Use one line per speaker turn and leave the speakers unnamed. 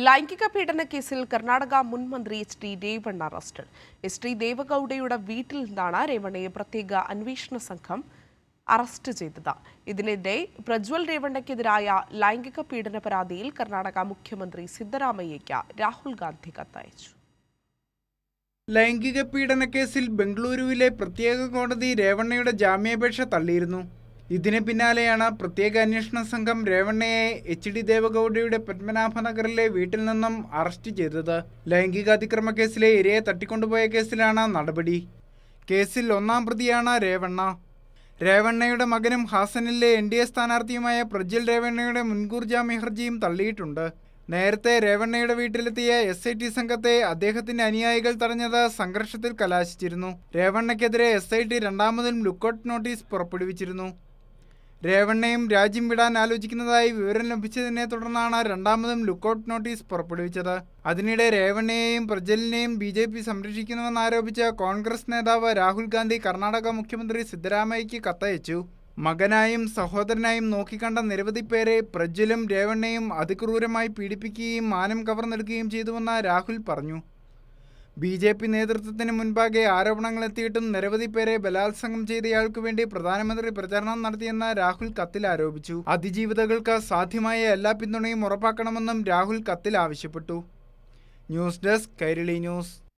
ലൈംഗിക പീഡന കേസിൽ കർണാടക മുൻ മന്ത്രി എച്ച്.ഡി. രേവണ്ണ അറസ്റ്റിൽ. എച്ച്.ഡി. ദേവഗൌഡയുടെ വീട്ടിൽ നിന്നാണ് രേവണ്ണയെ പ്രത്യേക അന്വേഷണ സംഘം അറസ്റ്റ് ചെയ്തത്. ഇതിനിടെ പ്രജ്വൽ രേവണ്ണയ്ക്കെതിരായ ലൈംഗിക പീഡന പരാതിയിൽ കർണാടക മുഖ്യമന്ത്രി സിദ്ധരാമയ്യയ്ക്ക് രാഹുൽ ഗാന്ധി കത്തയച്ചു.
ലൈംഗിക പീഡന കേസിൽ ബംഗളൂരുവിലെ പ്രത്യേക കോടതി രേവണ്ണയുടെ ജാമ്യാപേക്ഷ തള്ളിയിരുന്നു. ഇതിന് പിന്നാലെയാണ് പ്രത്യേക അന്വേഷണ സംഘം രേവണ്ണയെ എച്ച്.ഡി. ദേവഗൌഡയുടെ പത്മനാഭനഗറിലെ വീട്ടിൽ നിന്നും അറസ്റ്റ് ചെയ്തത്. ലൈംഗിക അതിക്രമ കേസിലെ ഇരയെ തട്ടിക്കൊണ്ടുപോയ കേസിലാണ് നടപടി. കേസിൽ ഒന്നാം പ്രതിയാണ് രേവണ്ണ. രേവണ്ണയുടെ മകനും ഹാസനിലെ NDA സ്ഥാനാർത്ഥിയുമായ പ്രജ്വൽ രേവണ്ണയുടെ മുൻകൂർ ജാമ്യ ഹർജിയും തള്ളിയിട്ടുണ്ട്. നേരത്തെ രേവണ്ണയുടെ വീട്ടിലെത്തിയ SIT സംഘത്തെ അദ്ദേഹത്തിന്റെ അനുയായികൾ തടഞ്ഞത് സംഘർഷത്തിൽ കലാശിച്ചിരുന്നു. രേവണ്ണയ്ക്കെതിരെ SIT രണ്ടാമതും ലുക്കൌട്ട് നോട്ടീസ് പുറപ്പെടുവിച്ചിരുന്നു. രേവണ്ണയും രാജ്യം വിടാൻ ആലോചിക്കുന്നതായി വിവരം ലഭിച്ചതിനെ തുടർന്നാണ് രണ്ടാമതും ലുക്കൌട്ട് നോട്ടീസ് പുറപ്പെടുവിച്ചത്. അതിനിടെ രേവണ്ണയെയും പ്രജ്വലിനെയും BJP സംരക്ഷിക്കുന്നുവെന്നാരോപിച്ച് കോൺഗ്രസ് നേതാവ് രാഹുൽ ഗാന്ധി കർണാടക മുഖ്യമന്ത്രി സിദ്ധരാമയ്യയ്ക്ക് കത്തയച്ചു. മകനായും സഹോദരനായും നോക്കിക്കണ്ട നിരവധി പേരെ പ്രജ്വലും രേവണ്ണയും അതിക്രൂരമായി പീഡിപ്പിക്കുകയും മാനം കവർന്നെടുക്കുകയും ചെയ്തുവെന്ന് രാഹുൽ പറഞ്ഞു. BJP നേതൃത്വത്തിന് മുൻപാകെ ആരോപണങ്ങൾ എത്തിയിട്ടും നിരവധി പേരെ ബലാത്സംഗം ചെയ്തയാൾക്കു വേണ്ടി പ്രധാനമന്ത്രി പ്രചാരണം നടത്തിയെന്ന് രാഹുൽ കത്തിൽ ആരോപിച്ചു. അതിജീവിതകൾക്ക് സാധ്യമായ എല്ലാ പിന്തുണയും ഉറപ്പാക്കണമെന്നും രാഹുൽ കത്തിൽ ആവശ്യപ്പെട്ടു. News desk Kairali news.